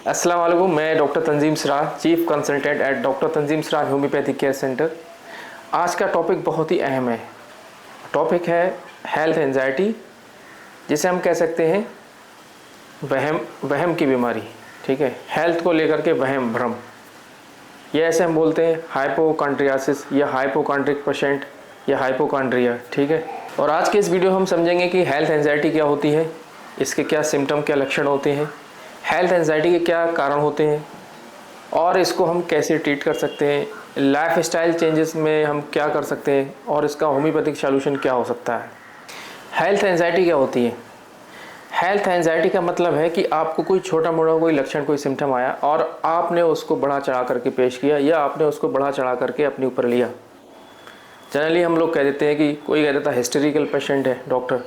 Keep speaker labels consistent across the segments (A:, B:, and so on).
A: अस्सलाम वालेकुम। मैं doctor Tanzeem Sarar, chief consultant at doctor Tanzeem Sarar homeopathic care centre. आज का टॉपिक बहुत ही अहम है। टॉपिक है हेल्थ एंजाइटी, जिसे हम कह सकते हैं वहम वहम की बीमारी। ठीक है, हेल्थ को लेकर के वहम भ्रम, ये ऐसे हम बोलते हैं हाइपोकॉन्ड्रियासिस या हाइपोकॉन्ड्रिक पेशेंट या हाइपोकॉन्ड्रिया। ठीक है, और आज के इस वीडियो हम समझेंगे कि हेल्थ एंजाइटी क्या होती है, इसके क्या सिम्टम, क्या लक्षण होते हैं, हेल्थ एंजाइटी के क्या कारण होते हैं और इसको हम कैसे ट्रीट कर सकते हैं, लाइफ स्टाइल चेंजेस में हम क्या कर सकते हैं और इसका होम्योपैथिक सॉल्यूशन क्या हो सकता है। हेल्थ एंजाइटी क्या होती है? हेल्थ एंजाइटी का मतलब है कि आपको कोई छोटा मोटा कोई लक्षण, कोई सिम्टम आया और आपने उसको बढ़ा चढ़ा करके पेश किया या आपने उसको बढ़ा चढ़ा करके अपने ऊपर लिया। जनरली हम लोग कह देते हैं कि कोई कह देता है हिस्टेरिकल पेशेंट है, डॉक्टर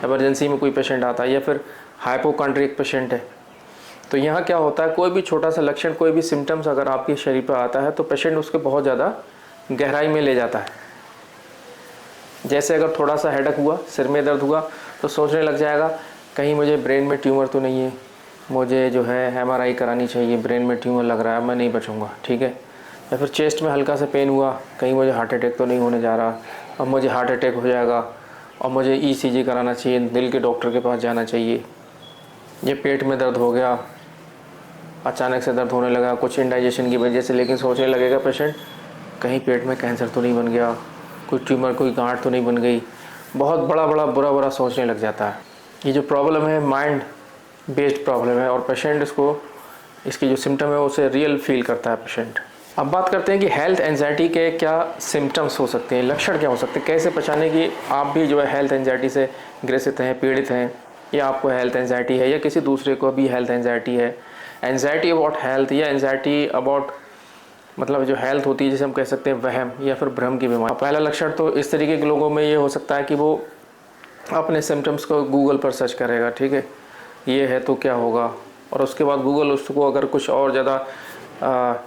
A: इमरजेंसी में कोई पेशेंट आता है, या फिर हाइपोकॉन्ड्रिक पेशेंट है। तो यहाँ क्या होता है, कोई भी छोटा सा लक्षण, कोई भी सिम्टम्स अगर आपके शरीर पर आता है तो पेशेंट उसको बहुत ज़्यादा गहराई में ले जाता है। जैसे अगर थोड़ा सा हेडेक हुआ, सिर में दर्द हुआ, तो सोचने लग जाएगा कहीं मुझे ब्रेन में ट्यूमर तो नहीं है, मुझे जो है MRI करानी चाहिए, ब्रेन में ट्यूमर लग रहा है, मैं नहीं बचूँगा। ठीक है, या फिर चेस्ट में हल्का सा पेन हुआ, कहीं मुझे हार्ट अटैक तो नहीं होने जा रहा, अब मुझे हार्ट अटैक हो जाएगा और मुझे ECG कराना चाहिए, दिल के डॉक्टर के पास जाना चाहिए। ये पेट में दर्द हो गया, अचानक से दर्द होने लगा कुछ इंडाइजेशन की वजह से, लेकिन सोचने लगेगा पेशेंट कहीं पेट में कैंसर तो नहीं बन गया, कोई ट्यूमर, कोई गांठ तो नहीं बन गई, बहुत बड़ा बुरा सोचने लग जाता है। ये जो प्रॉब्लम है माइंड बेस्ड प्रॉब्लम है और पेशेंट इसकी जो सिम्टम है उसे रियल फील करता है पेशेंट। अब बात करते हैं कि हेल्थ एंजाइटी के क्या सिम्टम्स हो सकते हैं, लक्षण क्या हो सकते हैं, कैसे पहचाने कि आप भी जो है हेल्थ एंजाइटी से ग्रसित हैं, पीड़ित हैं, या आपको हेल्थ एंजाइटी है या किसी दूसरे को भी हेल्थ एंजाइटी है। एंजाइटी अबाउट हेल्थ या एंजाइटी अबाउट मतलब जो हेल्थ होती है, जिसे हम कह सकते हैं वहम या फिर भ्रम की बीमारी। पहला लक्षण तो इस तरीके के लोगों में ये हो सकता है कि वो अपने सिम्टम्स को गूगल पर सर्च करेगा। ठीक है, ये है तो क्या होगा, और उसके बाद गूगल उसको अगर कुछ और ज़्यादा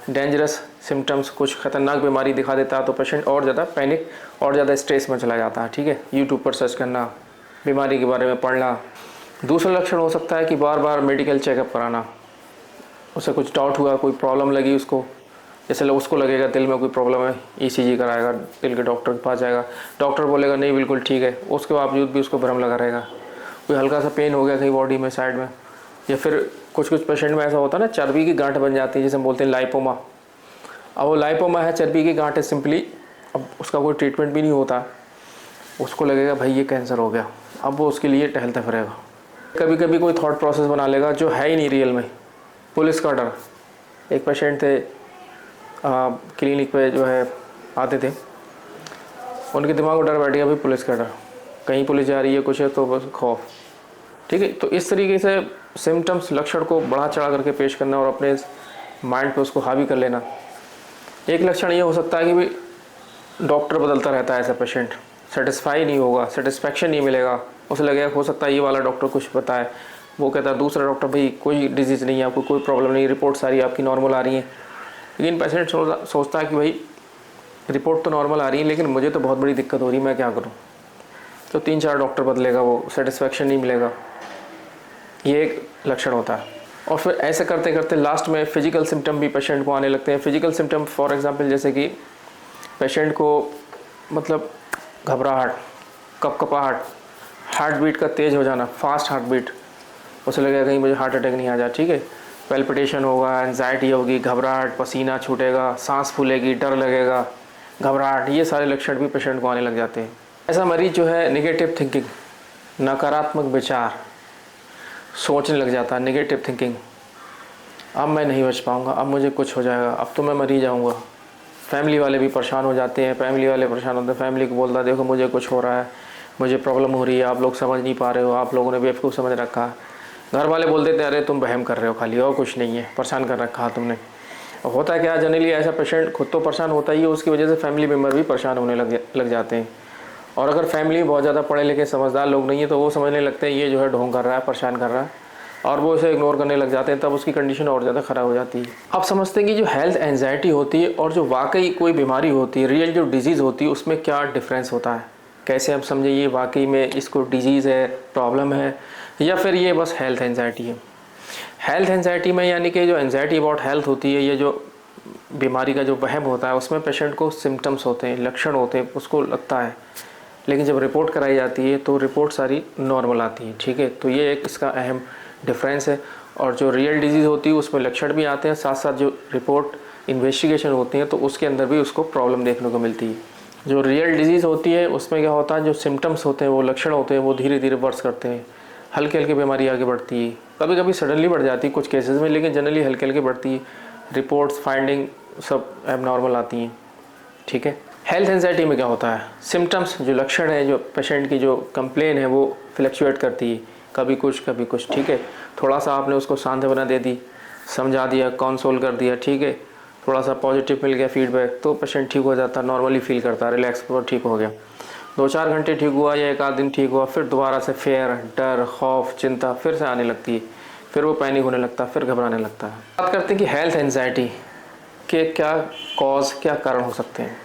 A: डेंजरस सिम्टम्स, कुछ ख़तरनाक बीमारी दिखा देता है तो पेशेंट और ज़्यादा पैनिक और ज़्यादा स्ट्रेस में चला जाता है। ठीक है, यूट्यूब पर सर्च करना, बीमारी के बारे में पढ़ना। दूसरा लक्षण हो सकता है कि बार बार मेडिकल चेकअप कराना, उसे कुछ डाउट हुआ, कोई प्रॉब्लम लगी उसको, जैसे उसको लगेगा दिल में कोई प्रॉब्लम है, ECG कराएगा, दिल के डॉक्टर के पास जाएगा, डॉक्टर बोलेगा नहीं बिल्कुल ठीक है, उसके बावजूद भी उसको भ्रम लगा रहेगा। कोई हल्का सा पेन हो गया कहीं बॉडी में साइड में, या फिर कुछ पेशेंट में ऐसा होता है ना, चर्बी की गांठ बन जाती है, जिसे हम बोलते हैं लाइपोमा। अब वो लाइपोमा है, चर्बी की गांठ है सिंपली, अब उसका कोई ट्रीटमेंट भी नहीं होता, उसको लगेगा भाई ये कैंसर हो गया, अब वो उसके लिए टहलता फिरेगा। कभी कभी कोई थॉट प्रोसेस बना लेगा जो है ही नहीं रियल में। पुलिस का डर, एक पेशेंट थे क्लिनिक पे जो है आते थे, उनके दिमाग में डर बैठ गया भाई पुलिस का डर, कहीं पुलिस जा रही है कुछ है तो बस खौफ। ठीक है, तो इस तरीके से सिम्टम्स, लक्षण को बढ़ा चढ़ा करके पेश करना और अपने माइंड पे उसको हावी कर लेना। एक लक्षण ये हो सकता है कि भाई डॉक्टर बदलता रहता है, ऐसा पेशेंट सेटिस्फाई नहीं होगा, सेटिस्फैक्शन नहीं मिलेगा, उसे लगेगा हो सकता है ये वाला डॉक्टर कुछ बताए, वो कहता है दूसरा डॉक्टर भाई कोई डिजीज़ नहीं है आपको, कोई प्रॉब्लम नहीं, रिपोर्ट सारी आपकी नॉर्मल आ रही है। लेकिन पेशेंट सोचता है कि भाई रिपोर्ट तो नॉर्मल आ रही है लेकिन मुझे तो बहुत बड़ी दिक्कत हो रही है, मैं क्या करूं। तो 3-4 डॉक्टर बदलेगा, वो सेटिस्फैक्शन नहीं मिलेगा, ये एक लक्षण होता है। और फिर ऐसे करते करते लास्ट में फिजिकल सिम्टम भी पेशेंट को आने लगते हैं। फिजिकल सिम्टम फॉर एग्जांपल जैसे कि पेशेंट को मतलब घबराहट, कपकपाहट, हार्ट बीट का तेज़ हो जाना, फास्ट हार्ट बीट, उसे लगेगा कहीं मुझे हार्ट अटैक नहीं आ जाए। ठीक है, पैल्पिटेशन होगा, एंजाइटी होगी, घबराहट, पसीना छूटेगा, सांस फूलेगी, डर लगेगा, घबराहट, ये सारे लक्षण भी पेशेंट को आने लग जाते हैं। ऐसा मरीज जो है नेगेटिव थिंकिंग, नकारात्मक विचार सोचने लग जाता है, नेगेटिव थिंकिंग, अब मैं नहीं बच पाऊँगा, अब मुझे कुछ हो जाएगा, अब तो मैं मर ही जाऊँगा। फैमिली वाले भी परेशान हो जाते हैं, फैमिली वाले परेशान होते हैं, फैमिली को बोलता है देखो मुझे कुछ हो रहा है, मुझे प्रॉब्लम हो रही है, आप लोग समझ नहीं पा रहे हो, आप लोगों ने बेवकूफ़ समझ रखा है। घर वाले बोल देते हैं अरे तुम वहम कर रहे हो खाली, और कुछ नहीं है, परेशान कर रखा तुमने। होता है क्या, जनरली ऐसा पेशेंट खुद तो परेशान होता ही है, उसकी वजह से फैमिली मेम्बर भी परेशान होने लग जाते हैं। और अगर फैमिली बहुत ज़्यादा पढ़े लिखे समझदार लोग नहीं है तो वो समझने लगते हैं ये जो है ढोंग कर रहा है, परेशान कर रहा है, और वो उसे इग्नोर करने लग जाते हैं, तब उसकी कंडीशन और ज़्यादा ख़राब हो जाती है। आप समझते हैं कि जो हेल्थ एंजाइटी होती है और जो वाकई कोई बीमारी होती है, रियल जो डिजीज़ होती है, उसमें क्या डिफरेंस होता है, कैसे हम समझे ये वाकई में इसको डिजीज़ है, प्रॉब्लम है, या फिर ये बस हेल्थ एंजाइटी है। हेल्थ एंजाइटी में यानी कि जो एंजाइटी अबाउट हेल्थ होती है, ये जो बीमारी का जो वहम होता है उसमें पेशेंट को सिम्टम्स होते हैं, लक्षण होते हैं, उसको लगता है, लेकिन जब रिपोर्ट कराई जाती है तो रिपोर्ट सारी नॉर्मल आती है। ठीक है, तो ये एक इसका अहम डिफरेंस है। और जो रियल डिजीज़ होती है उसमें लक्षण भी आते हैं, साथ साथ जो रिपोर्ट इन्वेस्टिगेशन होती है तो उसके अंदर भी उसको प्रॉब्लम देखने को मिलती है। जो रियल डिजीज़ होती है उसमें क्या होता है, जो सिम्टम्स होते हैं, वो लक्षण होते हैं, वो धीरे धीरे वर्स करते हैं, हल्की हल्की बीमारी आगे बढ़ती है, कभी कभी सडनली बढ़ जाती है कुछ केसेस में, लेकिन जनरली हल्की हल्की बढ़ती है, रिपोर्ट्स फाइंडिंग सब एबनॉर्मल आती हैं। ठीक है, हेल्थ एंजाइटी में क्या होता है, सिम्टम्स जो लक्षण है, जो पेशेंट की जो कंप्लेन है वो फ्लक्चुएट करती है, कभी कुछ कभी कुछ। ठीक है, थोड़ा सा आपने उसको सांत्वना दे दी, समझा दिया, कंसोल कर दिया, ठीक है, थोड़ा सा पॉजिटिव मिल गया फीडबैक तो पेशेंट ठीक हो जाता, नॉर्मली फील करता, रिलैक्स पर ठीक हो गया। 2-4 घंटे ठीक हुआ या 1 आध दिन ठीक हुआ, फिर दोबारा से फेयर, डर, खौफ, चिंता फिर से आने लगती है, फिर वो पैनिक होने लगता है, फिर घबराने लगता है। बात करते हैं कि हेल्थ एंजाइटी के क्या कॉज, क्या कारण हो सकते हैं।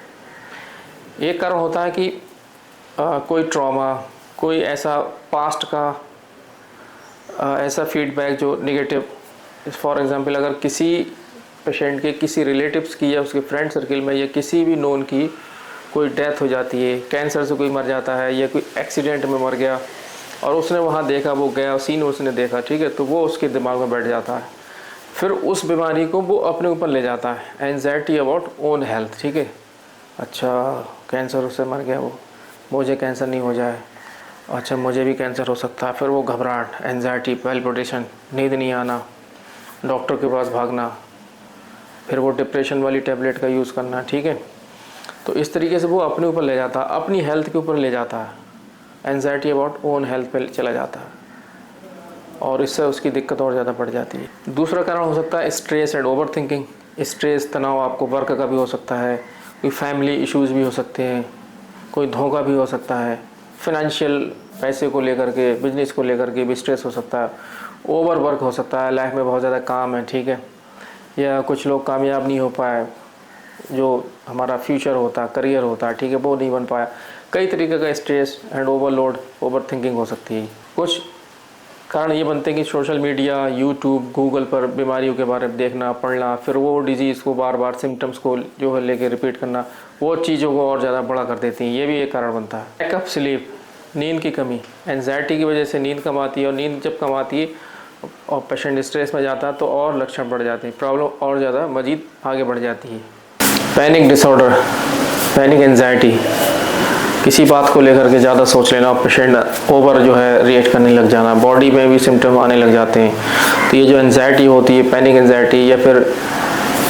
A: एक कारण होता है कि कोई ट्रॉमा, कोई ऐसा पास्ट का ऐसा फीडबैक जो नेगेटिव, फॉर एग्जांपल अगर किसी पेशेंट के किसी रिलेटिव्स की या उसके फ्रेंड सर्किल में या किसी भी नोन की कोई डेथ हो जाती है, कैंसर से कोई मर जाता है या कोई एक्सीडेंट में मर गया और उसने वहाँ देखा, वो गया सीन उसने देखा, ठीक है, तो वो उसके दिमाग में बैठ जाता है, फिर उस बीमारी को वो अपने ऊपर ले जाता है, एंजाइटी अबाउट ओन हेल्थ। ठीक है, अच्छा कैंसर उससे मर गया वो, मुझे कैंसर नहीं हो जाए, अच्छा मुझे भी कैंसर हो सकता है, फिर वो घबराहट, एंजाइटी, पैल्पिटेशन, नींद नहीं आना, डॉक्टर के पास भागना, फिर वो डिप्रेशन वाली टैबलेट का यूज़ करना। ठीक है, तो इस तरीके से वो अपने ऊपर ले जाता है, अपनी हेल्थ के ऊपर ले जाता है, एंजाइटी अबाउट ओन हेल्थ पे चला जाता है और इससे उसकी दिक्कत और ज़्यादा बढ़ जाती है। दूसरा कारण हो सकता है stress and over thinking. Stress, तनाव आपको वर्क का भी हो सकता है, कोई फैमिली इश्यूज़ भी हो सकते हैं, कोई धोखा भी हो सकता है, फाइनेंशियल पैसे को लेकर के, बिजनेस को लेकर के भी स्ट्रेस हो सकता है, ओवर वर्क हो सकता है, लाइफ में बहुत ज़्यादा काम है, ठीक है, या कुछ लोग कामयाब नहीं हो पाए, जो हमारा फ्यूचर होता है, करियर होता है, ठीक है, वो नहीं बन पाया। कई तरीके का stress and overload, over thinking हो सकती है। कुछ कारण ये बनते हैं कि सोशल मीडिया, यूट्यूब, गूगल पर बीमारियों के बारे में देखना, पढ़ना, फिर वो डिजीज़ को बार बार सिम्टम्स को जो है लेके रिपीट करना, वो चीज़ों को और ज़्यादा बड़ा कर देती हैं, ये भी एक कारण बनता है। लैक ऑफ स्लीप, नींद की कमी, एंजाइटी की वजह से नींद कम आती है और नींद जब कम आती है और पेशेंट स्ट्रेस में जाता है तो और लक्षण बढ़ जाते हैं, प्रॉब्लम और ज़्यादा मजीद आगे बढ़ जाती है। पैनिक डिसऑर्डर, पैनिक एंजाइटी, किसी बात को लेकर के ज़्यादा सोच लेना, पेशेंट ओवर जो है रिएक्ट करने लग जाना, बॉडी में भी सिम्टम आने लग जाते हैं। तो ये जो एंजाइटी होती है, पैनिक एंजाइटी या फिर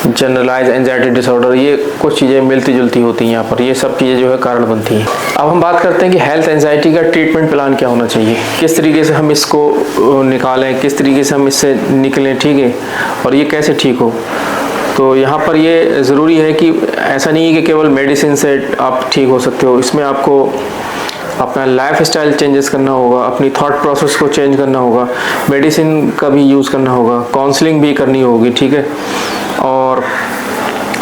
A: जनरलाइज एंजाइटी डिसऑर्डर, ये कुछ चीज़ें मिलती जुलती होती हैं यहाँ पर, ये सब चीज़ें जो है कारण बनती हैं। अब हम बात करते हैं कि हेल्थ एंजाइटी का ट्रीटमेंट प्लान क्या होना चाहिए, किस तरीके से हम इसको निकालें, किस तरीके से हम इससे निकलें, ठीक है, और ये कैसे ठीक हो। तो यहाँ पर ये ज़रूरी है कि ऐसा नहीं है कि केवल मेडिसिन से आप ठीक हो सकते हो, इसमें आपको अपना लाइफ स्टाइल चेंजेस करना होगा, अपनी थॉट प्रोसेस को चेंज करना होगा, मेडिसिन का भी यूज़ करना होगा, काउंसलिंग भी करनी होगी, ठीक है, और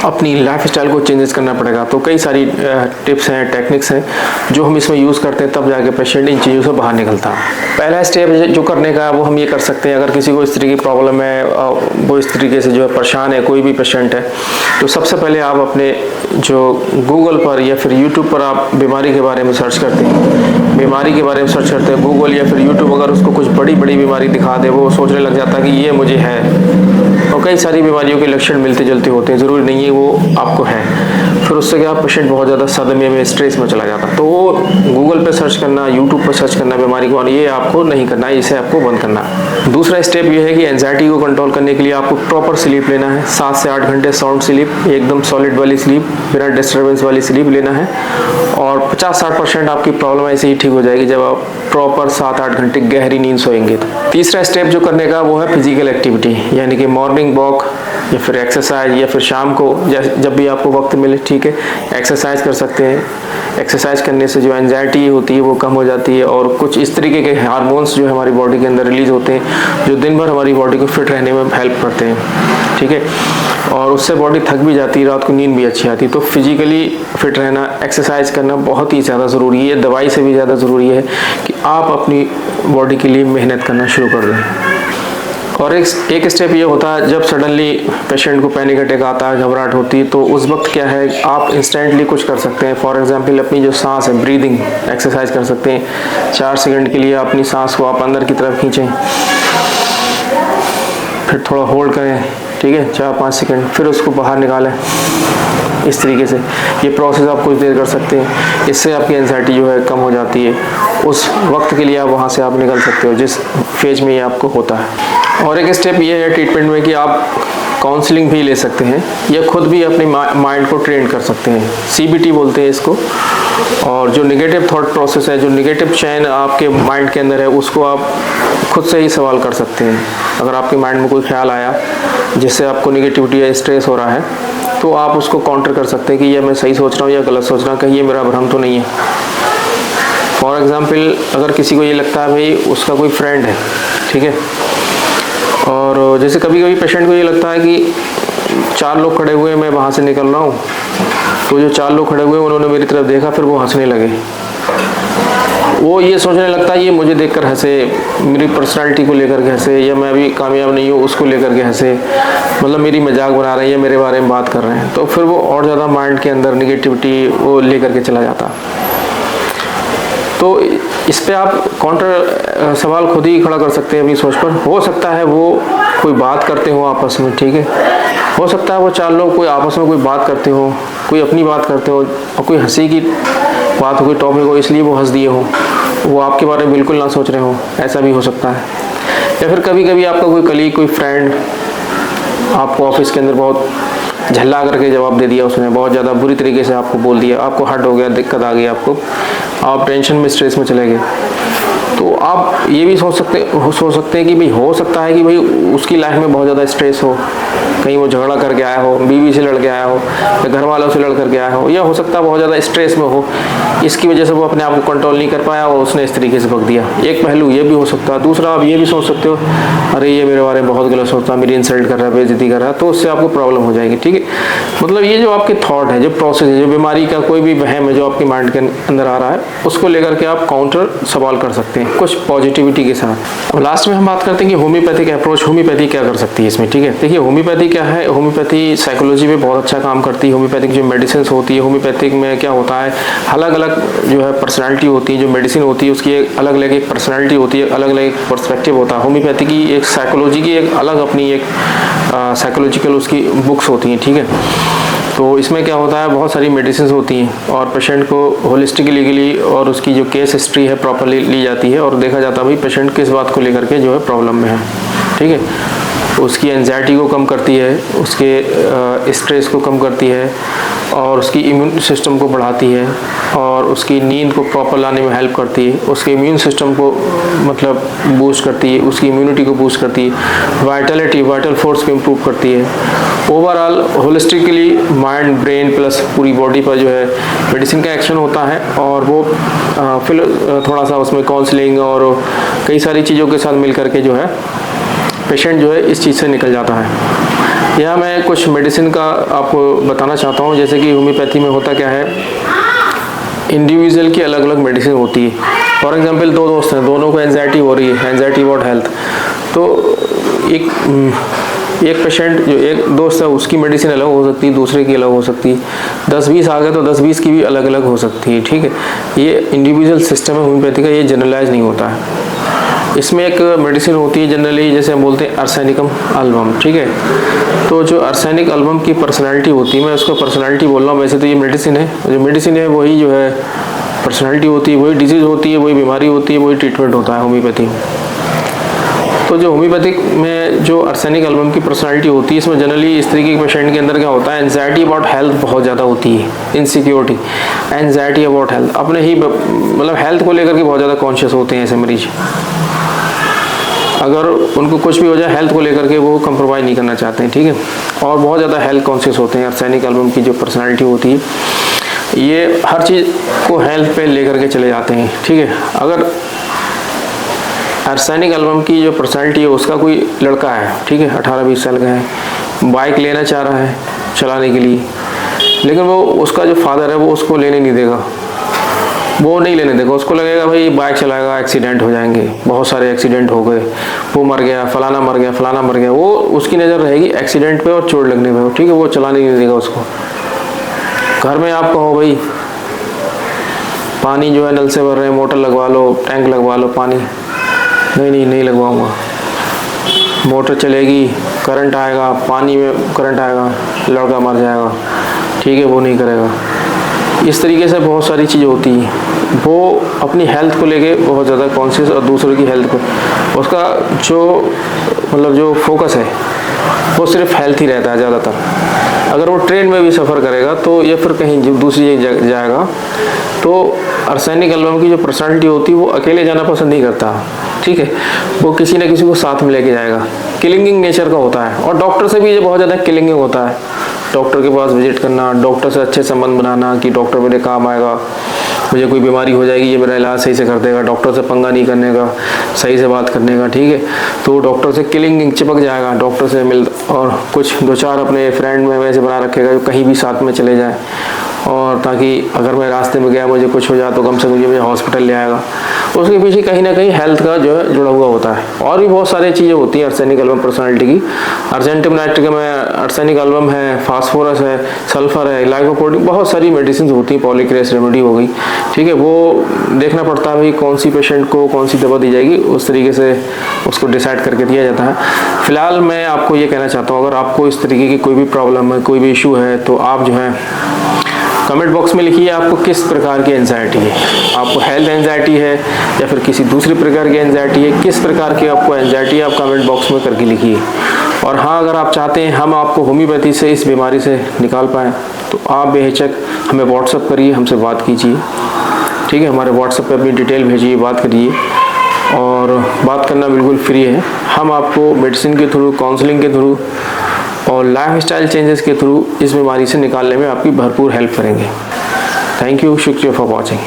A: अपनी लाइफ स्टाइल को चेंजेस करना पड़ेगा। तो कई सारी टिप्स हैं, टेक्निक्स हैं जो हम इसमें यूज़ करते हैं, तब जाके पेशेंट इन चीज़ों से बाहर निकलता है। पहला स्टेप जो करने का वो हम ये कर सकते हैं, अगर किसी को इस तरह की प्रॉब्लम है, वो इस तरीके से जो है परेशान है, कोई भी पेशेंट है, तो सबसे पहले आप अपने जो गूगल पर या फिर यूट्यूब पर आप बीमारी के बारे में सर्च करते हैं, बीमारी के बारे में सर्च करते हैं गूगल या फिर यूट्यूब, अगर उसको कुछ बड़ी बड़ी बीमारी दिखा दे, वो सोचने लग जाता है कि ये मुझे है। और कई सारी बीमारियों के लक्षण मिलते जुलते होते हैं, ज़रूरी नहीं है वो आपको है। फिर उससे क्या, पेशेंट बहुत ज़्यादा सदमे में, स्ट्रेस में चला जाता। तो वो गूगल पे सर्च करना, यूट्यूब पर सर्च करना बीमारी को, ये आपको नहीं करना है, इसे आपको बंद करना है। दूसरा स्टेप ये है कि एंजाइटी को कंट्रोल करने के लिए आपको प्रॉपर स्लीप लेना है, 7 से 8 घंटे साउंड स्लीप, एकदम सॉलिड वाली स्लीप, बिना डिस्टर्बेंस वाली स्लीप लेना है, और 50-60% आपकी प्रॉब्लम ऐसे ही ठीक हो जाएगी जब आप प्रॉपर 7-8 घंटे गहरी नींद सोएंगे। तो तीसरा स्टेप जो करने का वो है फिजिकल एक्टिविटी, यानी कि मॉर्निंग वॉक या फिर एक्सरसाइज, या फिर शाम को जब भी आपको वक्त मिले, ठीक है, एक्सरसाइज कर सकते हैं। एक्सरसाइज करने से जो एंजाइटी होती है वो कम हो जाती है, और कुछ इस तरीके के हार्मोन्स जो हमारी बॉडी के अंदर रिलीज होते हैं जो दिन भर हमारी बॉडी को फिट रहने में हेल्प करते हैं, ठीक है, और उससे बॉडी थक भी जाती है, रात को नींद भी अच्छी आती है। तो फिजिकली फिट रहना, एक्सरसाइज करना बहुत ही ज़्यादा ज़रूरी है, दवाई से भी ज़्यादा ज़रूरी है कि आप अपनी बॉडी के लिए मेहनत करना शुरू कर दें। और एक स्टेप ये होता है जब सडनली पेशेंट को पैनिक अटैक आता है, घबराहट होती है, तो उस वक्त क्या है आप इंस्टेंटली कुछ कर सकते हैं। फॉर एग्जांपल अपनी जो सांस है, ब्रीदिंग एक्सरसाइज कर सकते हैं। 4 सेकंड के लिए अपनी सांस को आप अंदर की तरफ खींचें, फिर थोड़ा होल्ड करें, ठीक है, 4-5 सेकंड, फिर उसको बाहर निकालें। इस तरीके से ये प्रोसेस आप कुछ देर कर सकते हैं। इससे आपकी एंजाइटी जो है कम हो जाती है। उस वक्त के लिए आप वहाँ से आप निकल सकते हो जिस फेज में ये आपको होता है। और एक स्टेप ये है ट्रीटमेंट में कि आप काउंसलिंग भी ले सकते हैं या खुद भी अपने माइंड को ट्रेन कर सकते हैं। CBT बोलते हैं इसको। और जो नेगेटिव थॉट प्रोसेस है, जो नेगेटिव चैन आपके माइंड के अंदर है, उसको आप खुद से ही सवाल कर सकते हैं। अगर आपके माइंड में कोई ख्याल आया जिससे आपको नेगेटिविटी या स्ट्रेस हो रहा है, तो आप उसको काउंटर कर सकते हैं कि ये मैं सही सोच रहा हूँ या गलत सोच रहा हूँ, कहीं ये मेरा भ्रम तो नहीं है। फॉर एग्जांपल अगर किसी को ये लगता है भाई उसका कोई फ्रेंड है, ठीक है, और जैसे कभी कभी पेशेंट को ये लगता है कि 4 लोग खड़े हुए हैं, मैं वहाँ से निकल रहा हूँ, तो जो 4 लोग खड़े हुए उन्होंने मेरी तरफ देखा, फिर वो हंसने लगे। वो ये सोचने लगता है ये मुझे देखकर हंसे, मेरी पर्सनालिटी को लेकर के हंसे, या मैं अभी कामयाब नहीं हूँ उसको लेकर के हंसे, मतलब मेरी मजाक बना रहे हैं या मेरे बारे में बात कर रहे हैं। तो फिर वो और ज़्यादा माइंड के अंदर निगेटिविटी वो लेकर के चला जाता। तो इस पे आप काउंटर सवाल खुद ही खड़ा कर सकते हैं अपनी सोच पर। हो सकता है वो कोई बात करते हो आपस में, ठीक है, हो सकता है वो 4 लोग कोई आपस में कोई बात करते हो, कोई अपनी बात करते हो, और कोई हंसी की बात हो, कोई टॉपिक हो, इसलिए वो हंस दिए हो, वो आपके बारे में बिल्कुल ना सोच रहे हो, ऐसा भी हो सकता है। या फिर कभी कभी आपका कोई कलीग, कोई फ्रेंड आपको ऑफिस के अंदर बहुत झल्ला करके जवाब दे दिया, उसने बहुत ज़्यादा बुरी तरीके से आपको बोल दिया, आपको हर्ट हो गया, दिक्कत आ गई आपको, आप टेंशन में, स्ट्रेस में चले गए। तो आप ये भी सोच सकते हैं कि भाई हो सकता है कि भाई उसकी लाइफ में बहुत ज़्यादा स्ट्रेस हो, कहीं वो झगड़ा करके आया हो, बीवी से लड़ के आया हो, या घर वालों से लड़ करके आया हो, या हो सकता है बहुत ज़्यादा स्ट्रेस में हो, इसकी वजह से वो अपने आप को कंट्रोल नहीं कर पाया और उसने इस तरीके से बक दिया। एक पहलू ये भी हो सकता है। दूसरा आप ये भी सोच सकते हो, अरे ये मेरे बारे में बहुत गलत सोचता है, मेरी इंसल्ट कर रहा है, बेइज्जती कर रहा है, तो उससे आपको प्रॉब्लम हो जाएगी, ठीक है। मतलब ये जो आपके थॉट है, जो प्रोसेस है, जो बीमारी का कोई भी वहम है जो आपके माइंड के अंदर आ रहा है, उसको लेकर के आप काउंटर सवाल कर सकते हैं कुछ पॉजिटिविटी के साथ। अब लास्ट में हम बात करते हैं कि होम्योपैथिक अप्रोच, होम्योपैथी क्या कर सकती है इसमें, ठीक है। देखिए होम्योपैथी क्या है, होम्योपैथी साइकोलॉजी में बहुत अच्छा काम करती है। होम्योपैथिक जो मेडिसिन होती है, होम्योपैथिक में क्या होता है, अलग अलग जो है पर्सनालिटी होती है, जो मेडिसिन होती है उसकी एक अलग अलग एक पर्सनालिटी होती है, अलग अलग एक पर्सपेक्टिव होता है। होम्योपैथी की एक साइकोलॉजी की एक अलग अपनी एक साइकोलॉजिकल उसकी बुक्स होती हैं, ठीक है। तो इसमें क्या होता है, बहुत सारी मेडिसिन होती हैं और पेशेंट को होलिस्टिकली और उसकी जो केस हिस्ट्री है प्रॉपरली ली जाती है और देखा जाता है भाई पेशेंट किस बात को लेकर के जो है प्रॉब्लम में है, ठीक है। उसकी एंजाइटी को कम करती है, उसके स्ट्रेस को कम करती है और उसकी इम्यून सिस्टम को बढ़ाती है और उसकी नींद को प्रॉपर लाने में हेल्प करती है, उसके इम्यून सिस्टम को मतलब बूस्ट करती है, उसकी इम्यूनिटी को बूस्ट करती है, वाइटल फोर्स को इम्प्रूव करती है। Overall holistically mind, brain plus पूरी बॉडी पर जो है मेडिसिन का एक्शन होता है और वो फिर थोड़ा सा उसमें काउंसलिंग और कई सारी चीज़ों के साथ मिल करके जो है पेशेंट जो है इस चीज़ से निकल जाता है। यहाँ मैं कुछ मेडिसिन का आपको बताना चाहता हूँ। जैसे कि होम्योपैथी में होता क्या है, इंडिविजुअल की अलग अलग मेडिसिन होती है। फॉर एग्जांपल 2 दोस्त हैं, दोनों को एंजाइटी हो रही है, एंजाइटी अबाउट हेल्थ, तो एक पेशेंट जो एक दोस्त है उसकी मेडिसिन अलग हो सकती है, दूसरे की अलग हो सकती है। 10-20 आ गए तो 10-20 की भी अलग अलग हो सकती है, ठीक है। ये इंडिविजुअल सिस्टम है होम्योपैथी का, ये जनरलाइज नहीं होता है। इसमें एक मेडिसिन होती है जनरली, जैसे हम बोलते हैं अर्सेनिकम अल्बम, ठीक है। तो जो अर्सेनिक अल्बम की पर्सनालिटी होती है, मैं उसको पर्सनालिटी बोल रहा हूँ, वैसे तो ये मेडिसिन है, जो मेडिसिन है वही जो है पर्सनालिटी होती है, वही डिजीज़ होती है, वही बीमारी होती है, वही ट्रीटमेंट होता है होम्योपैथी। तो जो होम्योपैथिक में जो अर्सेनिक एल्बम की पर्सनालिटी होती है, इसमें जनरली इस तरीके के पेशेंट के अंदर क्या होता है, एंजाइटी अबाउट हेल्थ बहुत ज़्यादा होती है, इनसिक्योरिटी, एंजाइटी अबाउट हेल्थ, अपने ही मतलब हेल्थ को लेकर के बहुत ज़्यादा कॉन्शियस होते हैं ऐसे मरीज। अगर उनको कुछ भी हो जाए हेल्थ को लेकर के वो कंप्रोमाइज़ नहीं करना चाहते हैं, ठीक है, और बहुत ज़्यादा हेल्थ कॉन्शियस होते हैं। अर्सेनिक एल्बम की जो पर्सनालिटी होती है, ये हर चीज़ को हेल्थ पे लेकर के चले जाते हैं, ठीक है। अगर अर्सेनिक एल्बम की जो पर्सनालिटी है, उसका कोई लड़का है, ठीक है, 18-20 साल का है, बाइक लेना चाह रहा है चलाने के लिए, लेकिन वो उसका जो फादर है वो उसको लेने नहीं देगा, वो नहीं लेने देगा। उसको लगेगा भाई बाइक चलाएगा एक्सीडेंट हो जाएंगे, बहुत सारे एक्सीडेंट हो गए, वो मर गया, फलाना मर गया, फलाना मर गया, वो उसकी नज़र रहेगी एक्सीडेंट पे और चोट लगने पे, ठीक है, वो चलाने नहीं देगा उसको। घर में आप कहो भाई पानी जो है नल से भर रहे हैं, मोटर लगवा लो, टैंक लगवा लो, पानी नहीं लगवाऊंगा। मोटर चलेगी, करंट आएगा, पानी में करंट आएगा, लड़का मर जाएगा, ठीक है, वो नहीं करेगा। इस तरीके से बहुत सारी चीज़ें होती हैं। वो अपनी हेल्थ को लेके बहुत ज़्यादा कॉन्शियस और दूसरों की हेल्थ को, उसका जो मतलब जो फोकस है वो सिर्फ हेल्थ ही रहता है ज़्यादातर। अगर वो ट्रेन में भी सफ़र करेगा तो या फिर कहीं दूसरी जगह जाएगा तो आर्सेनिक एल्बम की जो पर्सनालिटी होती है वो अकेले जाना पसंद नहीं करता, ठीक है, वो किसी न किसी को साथ में लेके जाएगा। किलिंगिंग नेचर का होता है और डॉक्टर से भी ये बहुत ज़्यादा किलिंगिंग होता है। डॉक्टर के पास विजिट करना, डॉक्टर से अच्छे संबंध बनाना कि डॉक्टर मेरे काम आएगा, मुझे कोई बीमारी हो जाएगी ये मेरा इलाज सही से कर देगा, डॉक्टर से पंगा नहीं करने का, सही से बात करने का, ठीक है। तो डॉक्टर से किलिंग चिपक जाएगा, डॉक्टर से मिल और कुछ दो चार अपने फ्रेंड में वैसे बना रखेगा जो कहीं भी साथ में चले जाए, और ताकि अगर मैं रास्ते में गया मुझे कुछ हो जाए तो कम से कम मुझे हॉस्पिटल ले आएगा। उसके पीछे कहीं ना कहीं हेल्थ का जो है जुड़ा हुआ होता है। और भी बहुत सारी चीज़ें होती हैं आर्सेनिक एल्बम पर्सनालिटी की। अर्जेंटिम नाइट्रिकम है, आर्सेनिक एल्बम है, फास्फोरस है, सल्फर है, लाइकोपोडिन, बहुत सारी मेडिसिन होती हैं, पॉलीक्रेस रेमेडी हो गई, ठीक है। वो देखना पड़ता है भाई कौन सी पेशेंट को कौन सी दवा दी जाएगी, उस तरीके से उसको डिसाइड करके दिया जाता है। फिलहाल मैं आपको ये कहना चाहता हूँ, अगर आपको इस तरीके की कोई भी प्रॉब्लम है, कोई भी इशू है, तो आप जो है कमेंट बॉक्स में लिखिए आपको किस प्रकार की एंजाइटी है। आपको हेल्थ एंजाइटी है या फिर किसी दूसरे प्रकार की एंजाइटी है, किस प्रकार की आपको एंजाइटी है, आप कमेंट बॉक्स में करके लिखिए। और हाँ, अगर आप चाहते हैं हम आपको होम्योपैथी से इस बीमारी से निकाल पाएँ तो आप बेहिचक हमें व्हाट्सअप करिए, हमसे बात कीजिए, ठीक है। हमारे व्हाट्सएप पे अपनी डिटेल भेजिए, बात करिए, और बात करना बिल्कुल फ्री है। हम आपको मेडिसिन के थ्रू, काउंसलिंग के थ्रू और लाइफ स्टाइल चेंजेस के थ्रू इस बीमारी से निकालने में आपकी भरपूर हेल्प करेंगे। थैंक यू, शुक्रिया फॉर वॉचिंग।